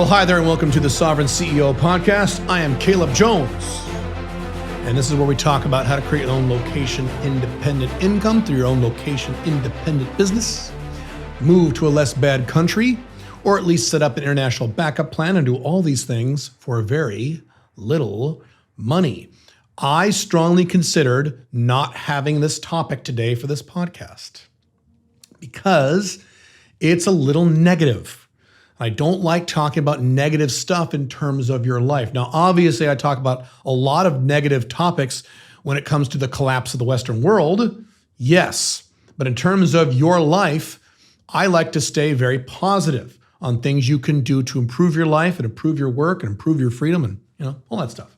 Well, hi there and welcome to the Sovereign CEO podcast. I am Caleb Jones, and this is where we talk about how to create your own location-independent income through your own location-independent business, move to a less bad country, or at least set up an international backup plan and do all these things for very little money. I strongly considered not having this topic today for this podcast because it's a little negative. I don't like talking about negative stuff in terms of your life. Now, obviously, I talk about a lot of negative topics when it comes to the collapse of the Western world. Yes, but in terms of your life, I like to stay very positive on things you can do to improve your life and improve your work and improve your freedom and all that stuff.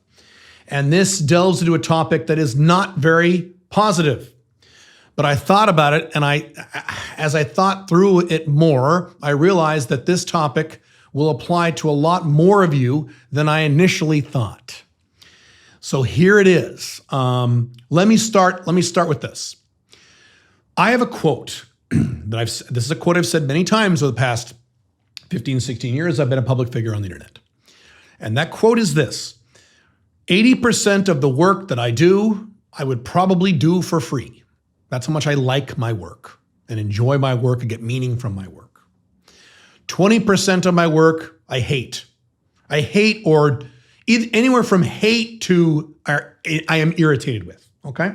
And this delves into a topic that is not very positive. But I thought about it, and as I thought through it more, I realized that this topic will apply to a lot more of you than I initially thought. So here it is. Let me start with this. I have a quote this is a quote I've said many times over the past 15, 16 years. I've been a public figure on the internet. And that quote is this: 80% of the work that I do, I would probably do for free. That's how much I like my work and enjoy my work and get meaning from my work. 20% of my work, I hate. I hate, or anywhere from hate to I am irritated with, okay?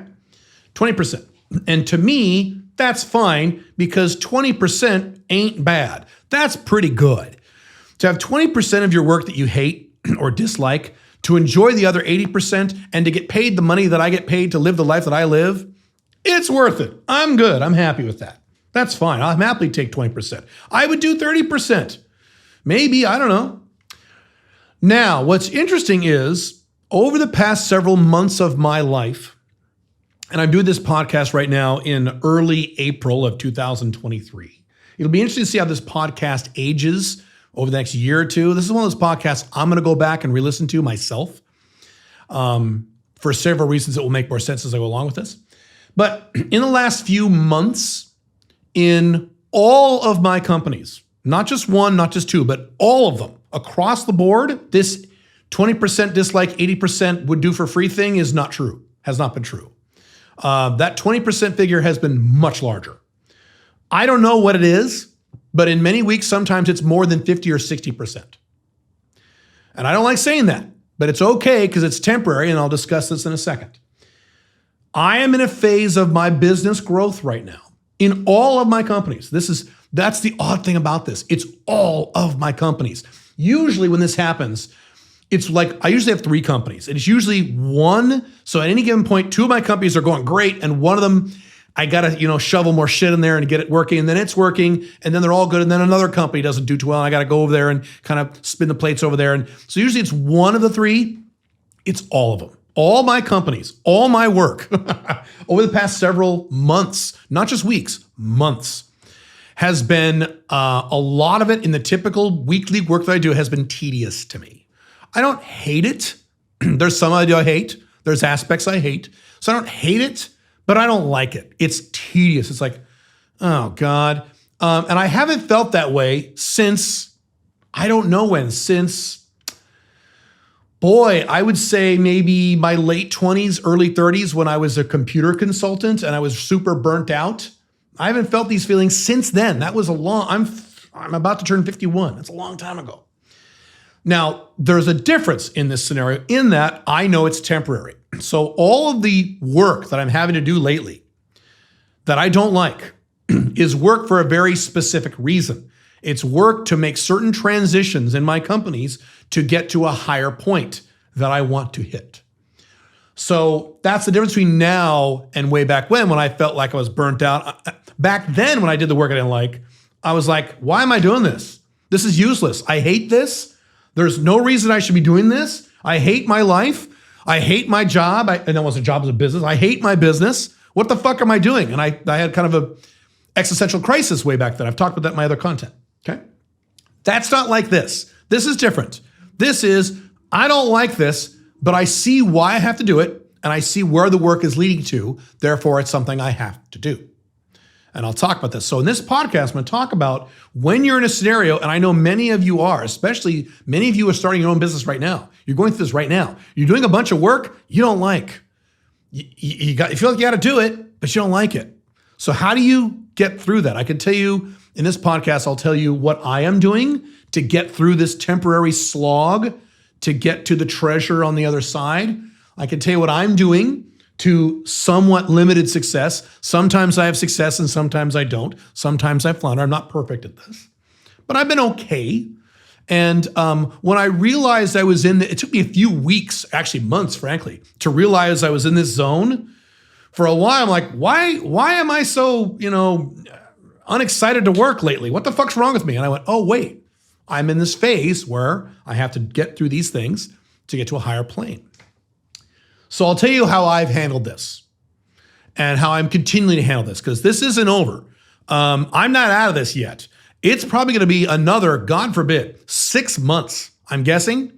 20%. And to me, that's fine because 20% ain't bad. That's pretty good. To have 20% of your work that you hate or dislike, to enjoy the other 80% and to get paid the money that I get paid to live the life that I live, it's worth it. I'm good. I'm happy with that. That's fine. I'll happily take 20%. I would do 30%. Maybe, I don't know. Now, what's interesting is over the past several months of my life, and I'm doing this podcast right now in early April of 2023. It'll be interesting to see how this podcast ages over the next year or two. This is one of those podcasts I'm going to go back and re-listen to myself for several reasons that will make more sense as I go along with this. But in the last few months, in all of my companies, not just one, not just two, but all of them, across the board, this 20% dislike, 80% would do for free thing is not true, has not been true. That 20% figure has been much larger. I don't know what it is, but in many weeks, sometimes it's more than 50 or 60%. And I don't like saying that, but it's okay because it's temporary, and I'll discuss this in a second. I am in a phase of my business growth right now in all of my companies. That's the odd thing about this. It's all of my companies. Usually when this happens, it's like I usually have 3 companies. And it's usually one. So at any given point, 2 of my companies are going great. And one of them, I got to, shovel more shit in there and get it working. And then it's working. And then they're all good. And then another company doesn't do too well. And I got to go over there and kind of spin the plates over there. And so usually it's one of the 3. It's all of them. All my companies, all my work over the past several months, not just weeks, months, has been a lot of it in the typical weekly work that I do has been tedious to me. I don't hate it. There's some I do I hate. There's aspects I hate. So I don't hate it, but I don't like it. It's tedious. It's like, oh God. And I haven't felt that way since, I don't know when, I would say maybe my late 20s, early 30s when I was a computer consultant and I was super burnt out. I haven't felt these feelings since then. That was I'm about to turn 51. That's a long time ago. Now, there's a difference in this scenario in that I know it's temporary. So all of the work that I'm having to do lately that I don't like is work for a very specific reason. It's work to make certain transitions in my companies to get to a higher point that I want to hit. So that's the difference between now and way back when I felt like I was burnt out. Back then when I did the work I didn't like, I was like, why am I doing this? This is useless. I hate this. There's no reason I should be doing this. I hate my life. I hate my job. And that wasn't a job, it was a business. I hate my business. What the fuck am I doing? And I had kind of a existential crisis way back then. I've talked about that in my other content. Okay. That's not like this. This is different. This is, I don't like this, but I see why I have to do it, and I see where the work is leading to. Therefore, it's something I have to do. And I'll talk about this. So in this podcast, I'm going to talk about when you're in a scenario, and I know many of you are, especially many of you are starting your own business right now. You're going through this right now. You're doing a bunch of work you don't like. You feel like you got to do it, but you don't like it. So how do you get through that? I can tell you in this podcast, I'll tell you what I am doing to get through this temporary slog, to get to the treasure on the other side. I can tell you what I'm doing to somewhat limited success. Sometimes I have success and sometimes I don't. Sometimes I flounder. I'm not perfect at this, but I've been okay. And when I realized I was it took me a few weeks, actually months, frankly, to realize I was in this zone. For a while, I'm like, why am I so, unexcited to work lately? What the fuck's wrong with me? And I went, oh, wait, I'm in this phase where I have to get through these things to get to a higher plane. So I'll tell you how I've handled this and how I'm continuing to handle this, because this isn't over. I'm not out of this yet. It's probably going to be another, God forbid, 6 months, I'm guessing,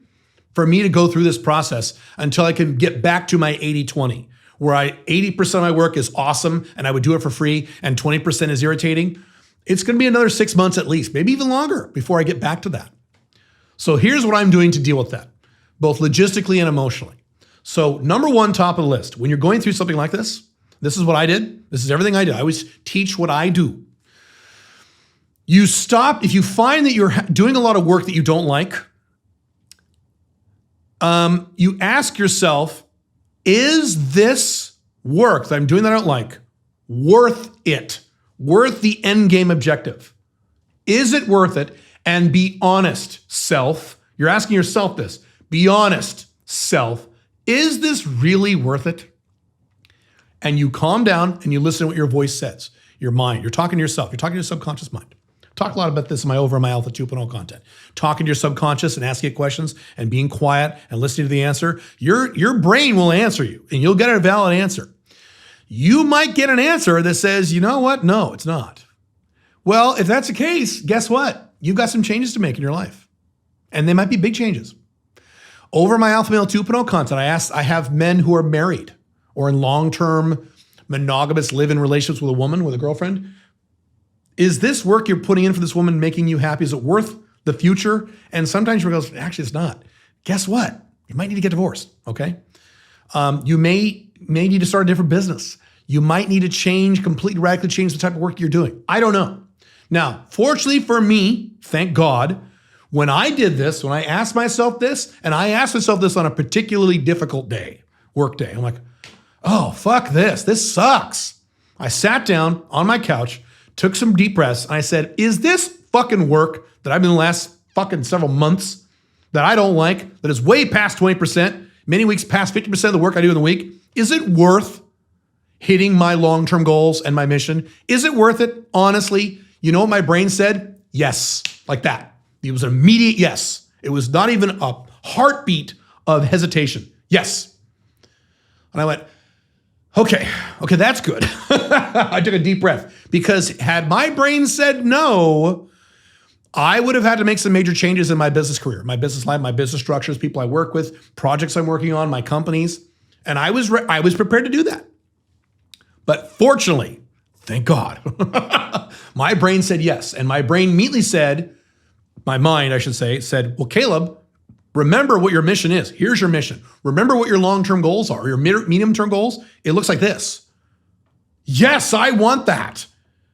for me to go through this process until I can get back to my 80-20, where 80% of my work is awesome and I would do it for free and 20% is irritating. It's going to be another 6 months at least, maybe even longer before I get back to that. So here's what I'm doing to deal with that, both logistically and emotionally. So number one, top of the list, when you're going through something like this is what I did. This is everything I did. I always teach what I do. You stop, if you find that you're doing a lot of work that you don't like, you ask yourself, is this work that I'm doing that I don't like worth it? Worth the end game objective? Is it worth it? And be honest, self. You're asking yourself this. Be honest, self. Is this really worth it? And you calm down and you listen to what your voice says, your mind. You're talking to yourself. You're talking to your subconscious mind. Talk a lot about this in my Alpha 2.0 content. Talking to your subconscious and asking it questions and being quiet and listening to the answer. Your brain will answer you and you'll get a valid answer. You might get an answer that says, you know what? No, it's not. Well, if that's the case, guess what? You've got some changes to make in your life. And they might be big changes. Over my Alpha 2.0 content, I have men who are married or in long-term monogamous live-in relationships with a woman, with a girlfriend. Is this work you're putting in for this woman making you happy? Is it worth the future? And sometimes you go, actually, it's not. Guess what? You might need to get divorced, okay? You may need to start a different business. You might need to completely radically change the type of work you're doing. I don't know. Now, fortunately for me, thank God, when I did this, when I asked myself this, and I asked myself this on a particularly difficult day, work day, I'm like, oh, fuck this. This sucks. I sat down on my couch, took some deep breaths, and I said, is this fucking work that I've been the last fucking several months that I don't like, that is way past 20%, many weeks past 50% of the work I do in the week, is it worth hitting my long-term goals and my mission? Is it worth it? Honestly, you know what my brain said? Yes, like that. It was an immediate yes. It was not even a heartbeat of hesitation. Yes. And I went, okay, that's good. I took a deep breath because had my brain said no, I would have had to make some major changes in my business career, my business life, my business structures, people I work with, projects I'm working on, my companies. And I was prepared to do that. But fortunately, thank God, my brain said yes. And my brain immediately said, my mind, I should say, said, well, Caleb, remember what your mission is. Here's your mission. Remember what your long-term goals are, or your medium-term goals. It looks like this. Yes, I want that.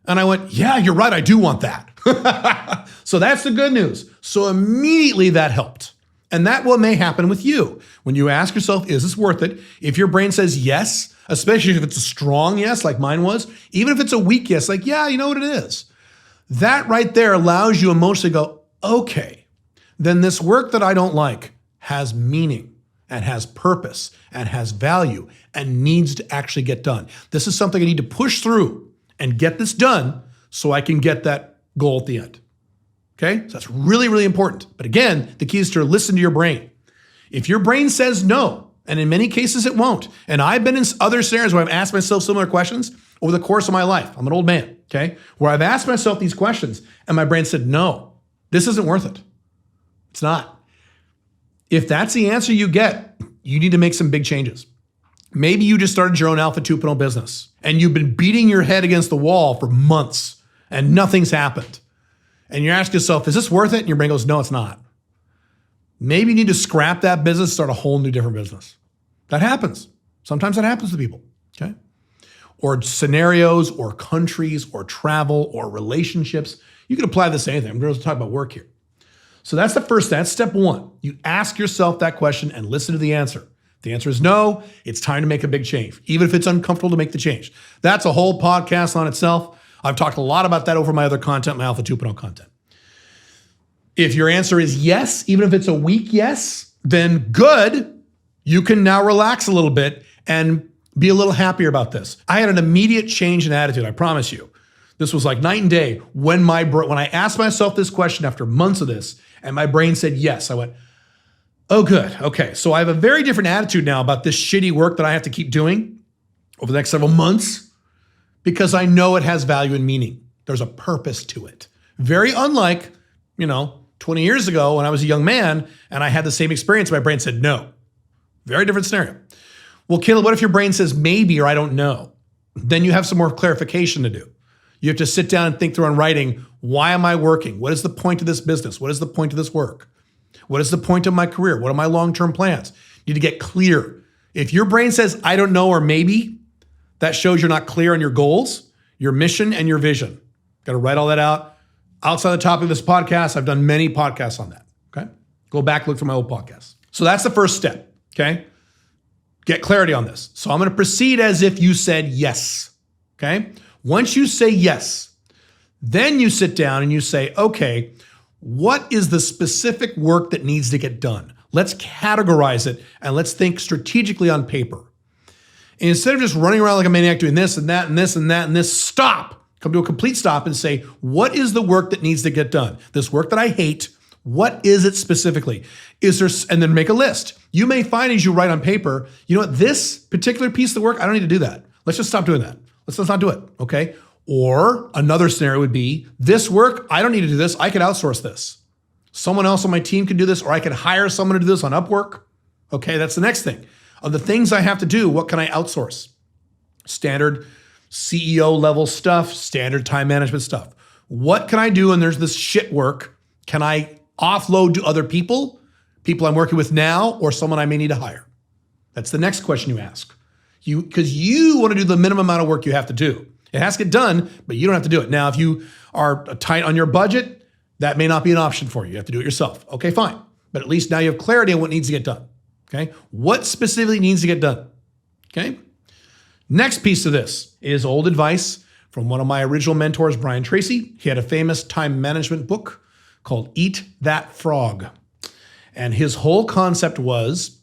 And I went, yeah, you're right. I do want that. So that's the good news. So immediately that helped. And that what may happen with you. When you ask yourself, is this worth it? If your brain says yes, especially if it's a strong yes, like mine was, even if it's a weak yes, like, yeah, you know what it is. That right there allows you emotionally to go, okay, then this work that I don't like has meaning and has purpose and has value and needs to actually get done. This is something I need to push through and get this done so I can get that goal at the end. Okay? So that's really, really important. But again, the key is to listen to your brain. If your brain says no, and in many cases it won't, and I've been in other scenarios where I've asked myself similar questions over the course of my life. I'm an old man, okay? Where I've asked myself these questions and my brain said, no, this isn't worth it. It's not. If that's the answer you get, you need to make some big changes. Maybe you just started your own Alpha 2.0 business and you've been beating your head against the wall for months and nothing's happened. And you're asking yourself, is this worth it? And your brain goes, no, it's not. Maybe you need to scrap that business, start a whole new different business. That happens. Sometimes that happens to people, okay? Or scenarios or countries or travel or relationships. You can apply this to anything. I'm going to talk about work here. So that's the first step. That's step one. You ask yourself that question and listen to the answer. If the answer is no, it's time to make a big change, even if it's uncomfortable to make the change. That's a whole podcast on itself. I've talked a lot about that over my other content, my Alpha 2.0 content. If your answer is yes, even if it's a weak yes, then good. You can now relax a little bit and be a little happier about this. I had an immediate change in attitude, I promise you. This was like night and day when I asked myself this question after months of this, and my brain said yes. I went, oh, good. Okay, so I have a very different attitude now about this shitty work that I have to keep doing over the next several months because I know it has value and meaning. There's a purpose to it. Very unlike, 20 years ago when I was a young man and I had the same experience, my brain said no. Very different scenario. Well, Caleb, what if your brain says maybe or I don't know? Then you have some more clarification to do. You have to sit down and think through on writing, why am I working? What is the point of this business? What is the point of this work? What is the point of my career? What are my long-term plans? You need to get clear. If your brain says, I don't know or maybe, that shows you're not clear on your goals, your mission, and your vision. Got to write all that out. Outside the topic of this podcast, I've done many podcasts on that, okay? Go back, look through my old podcasts. So that's the first step, okay? Get clarity on this. So I'm going to proceed as if you said yes, okay? Once you say yes, then you sit down and you say, okay, what is the specific work that needs to get done? Let's categorize it and let's think strategically on paper. And instead of just running around like a maniac doing this and that and this and that and this, stop. Come to a complete stop and say, what is the work that needs to get done? This work that I hate, what is it specifically? And then make a list. You may find as you write on paper, you know what, this particular piece of work, I don't need to do that. Let's just stop doing that. Let's not do it, okay? Or another scenario would be, this work, I don't need to do this. I could outsource this. Someone else on my team could do this, or I could hire someone to do this on Upwork. Okay, that's the next thing. Of the things I have to do, what can I outsource? Standard CEO level stuff, standard time management stuff. What can I do? And there's this shit work. Can I offload to other people I'm working with now, or someone I may need to hire? That's the next question you ask. Because you want to do the minimum amount of work you have to do. It has to get done, but you don't have to do it. Now, if you are tight on your budget, that may not be an option for you. You have to do it yourself. Okay, fine. But at least now you have clarity on what needs to get done. Okay? What specifically needs to get done? Okay? Next piece of this is old advice from one of my original mentors, Brian Tracy. He had a famous time management book called Eat That Frog. And his whole concept was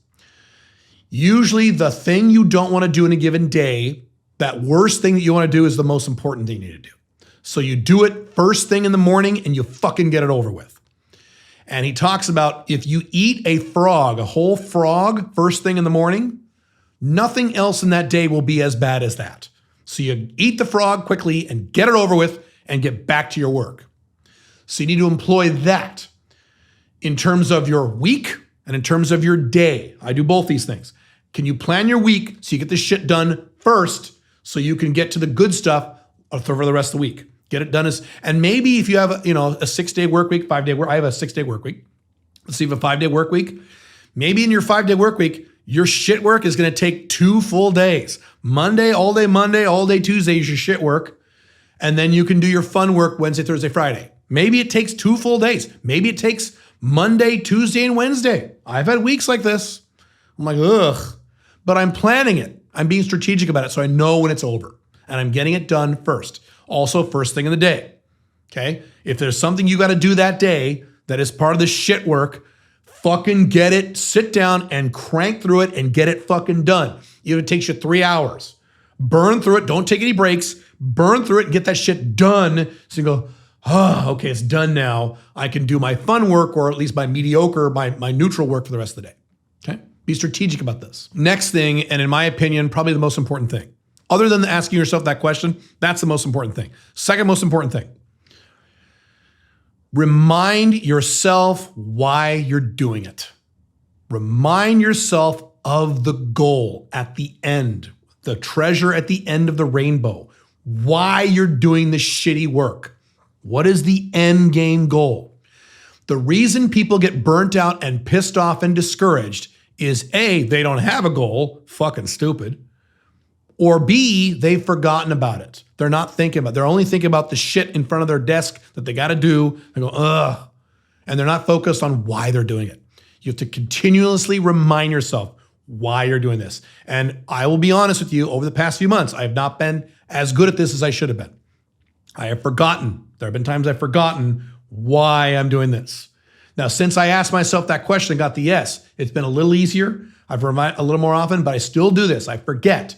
usually the thing you don't want to do in a given day, that worst thing that you want to do is the most important thing you need to do. So you do it first thing in the morning and you fucking get it over with. And he talks about if you eat a frog, a whole frog, first thing in the morning, nothing else in that day will be as bad as that. So you eat the frog quickly and get it over with and get back to your work. So you need to employ that in terms of your week and in terms of your day. I do both these things. Can you plan your week so you get this shit done first so you can get to the good stuff for the rest of the week? Get it done and maybe if you have a 6-day work week, 5-day work, I have a 6-day work week. Let's see if a 5-day work week, maybe in your 5-day work week, your shit work is going to take 2 full days. Monday, all day Tuesday is your shit work. And then you can do your fun work Wednesday, Thursday, Friday. Maybe it takes 2 full days. Maybe it takes Monday, Tuesday, and Wednesday. I've had weeks like this. I'm like, ugh. But I'm planning it. I'm being strategic about it so I know when it's over. And I'm getting it done first. Also, first thing in the day. Okay? If there's something you got to do that day that is part of the shit work, fucking get it, sit down and crank through it and get it fucking done. Even if it takes you 3 hours. Burn through it. Don't take any breaks. Burn through it and get that shit done. So you go, okay, it's done now. I can do my fun work or at least my mediocre, my neutral work for the rest of the day. Okay? Be strategic about this. Next thing, and in my opinion, probably the most important thing. Other than asking yourself that question, that's the most important thing. Second most important thing. Remind yourself why you're doing it. Remind yourself of the goal at the end, the treasure at the end of the rainbow, why you're doing this shitty work. What is the end game goal? The reason people get burnt out and pissed off and discouraged is A, they don't have a goal, fucking stupid, or B, they've forgotten about it. They're not thinking about it. They're only thinking about the shit in front of their desk that they got to do. They go, ugh. And they're not focused on why they're doing it. You have to continuously remind yourself why you're doing this. And I will be honest with you, over the past few months, I have not been as good at this as I should have been. I have forgotten. There have been times I've forgotten why I'm doing this. Now, since I asked myself that question and got the yes, it's been a little easier. I've reminded a little more often, but I still do this. I forget.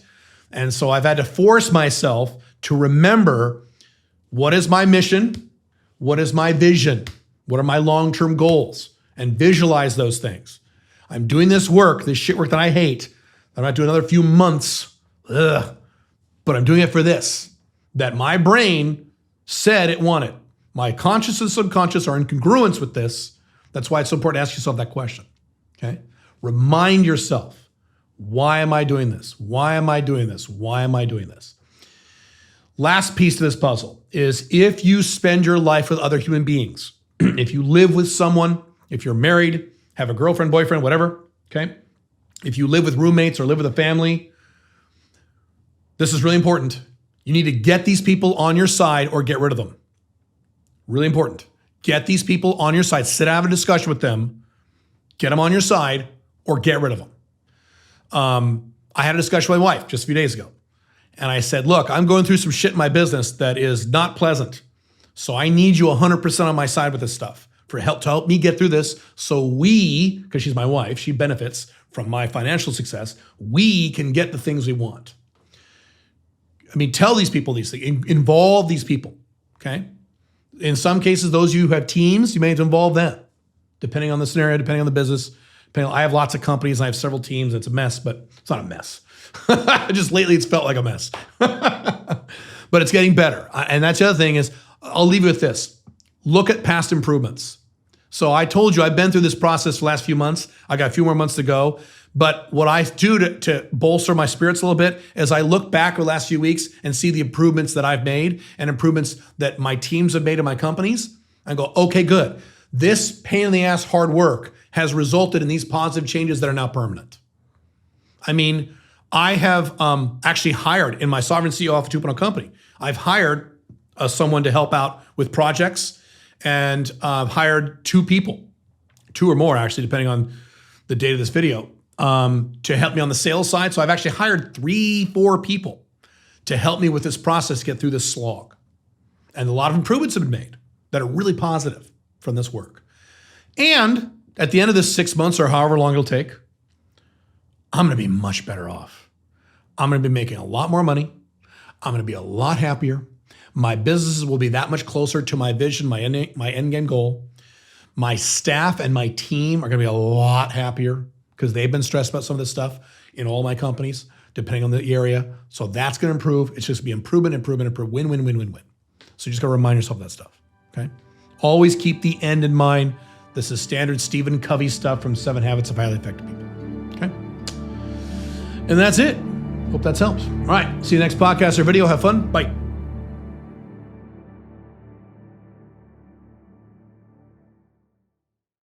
And so I've had to force myself to remember, what is my mission? What is my vision? What are my long-term goals? And visualize those things. I'm doing this work, this shit work that I hate. I'm not doing another few months, but I'm doing it for this, that my brain said it wanted. My conscious and subconscious are in congruence with this. That's why it's so important to ask yourself that question, okay? Remind yourself, why am I doing this? Why am I doing this? Why am I doing this? Last piece to this puzzle is, if you spend your life with other human beings, if you live with someone, if you're married, have a girlfriend, boyfriend, whatever, okay? If you live with roommates or live with a family, this is really important. You need to get these people on your side or get rid of them. Really important. Get these people on your side. Sit down, have a discussion with them. Get them on your side or get rid of them. I had a discussion with my wife just a few days ago. And I said, look, I'm going through some shit in my business that is not pleasant. So I need you 100% on my side with this stuff to help me get through this. So we, because she's my wife, she benefits from my financial success. We can get the things we want. I mean, tell these people these things, involve these people, okay? In some cases, those of you who have teams, you may have to involve them, depending on the scenario, depending on the business. I have lots of companies, and I have several teams. It's a mess, but it's not a mess. Just lately, it's felt like a mess. But it's getting better. And that's the other thing is, I'll leave you with this. Look at past improvements. So I told you I've been through this process for the last few months. I got a few more months to go. But what I do to bolster my spirits a little bit is I look back over the last few weeks and see the improvements that I've made and improvements that my teams have made in my companies. I go, okay, good. This pain in the ass hard work has resulted in these positive changes that are now permanent. I mean, I have actually hired in my Sovereign CEO Alpha 2.0 company, I've hired someone to help out with projects, and I've hired 2 people, 2 or more actually, depending on the date of this video, to help me on the sales side. So I've actually hired 3-4 people to help me with this process to get through this slog. And a lot of improvements have been made that are really positive from this work. And at the end of this 6 months or however long it'll take, I'm going to be much better off. I'm going to be making a lot more money. I'm going to be a lot happier. My businesses will be that much closer to my vision, my end game goal. My staff and my team are going to be a lot happier because they've been stressed about some of this stuff in all my companies, depending on the area. So that's going to improve. It's just going to be improvement, win, win, win, win, win. So you just got to remind yourself of that stuff, okay? Always keep the end in mind. This is standard Stephen Covey stuff from 7 Habits of Highly Effective People, okay? And that's it. Hope that's helped. All right, see you next podcast or video. Have fun. Bye.